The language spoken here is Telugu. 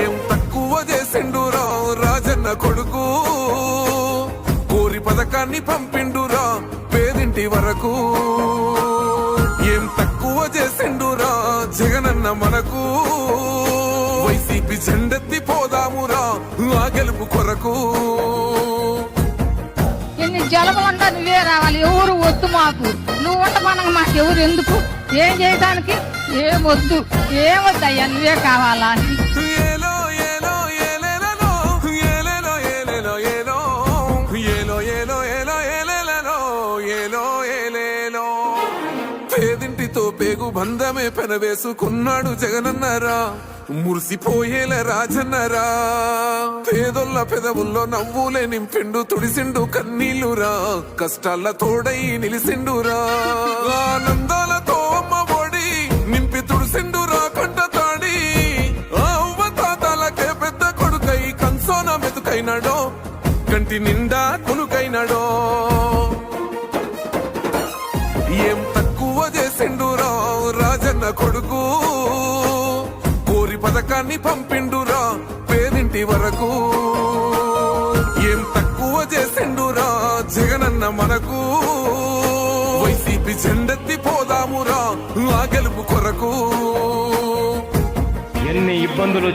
ఏం తక్కువ చేసిండురా రాజన్న కొడుకు, కోరి పథకాన్ని పంపిండురా పేదింటి వరకు. ఏం తక్కువ చేసిండురా జగనన్న మనకు, వైసీపీ జెండెత్తి పోదామురా ఆ గెలుపు కొరకు. ఎన్ని జలములంతా నువ్వే రావాలి, ఎవరు వద్దు మాకు, నువ్వు ఉండమనగా మాకు ఎవరు ఎందుకు, ఏం చేయడానికి ఏమొద్దు, ఏమొద్దయ్యా నువ్వే కావాలా. ఏలో ఏలో ఏలేలలో, ఏలేలో ఏలేలో ఏలో, ఏలో ఏలో ఏలో ఏలేలలో, ఏలో ఏలేలో. పేదింటితో పేగు బంధమే పెనవేసుకున్నాడు జగనన్నరా, మురిసిపోయేల రాజన్నరా. పేదొల్ల పెదవుల్లో నవ్వులే నింపిండు, తుడిసిండు కన్నీళ్లురా, కష్టాల తోడై నిలిసిండురా. ఆనందాలతో అమ్మ ఒడి నింపి తుడిసిండురా కంట తాడి. అవ్వ తాతలకే పెద్ద కొడుకై కంసోన మెతుకైనాడో, కంటి నిండా కొనుకైనాడో. ఏం తక్కువ చేసిండురా రాజన్న కొడుకు, కోరి పథకాన్ని పంపిండురా పేదింటి వరకు. ఏం తక్కువ చేసిండురా జగనన్న మనకు, వైసీపీ జెండెత్తి పోదామురా ఆ గెలుపు కొరకు. ఎన్ని ఇబ్బందులు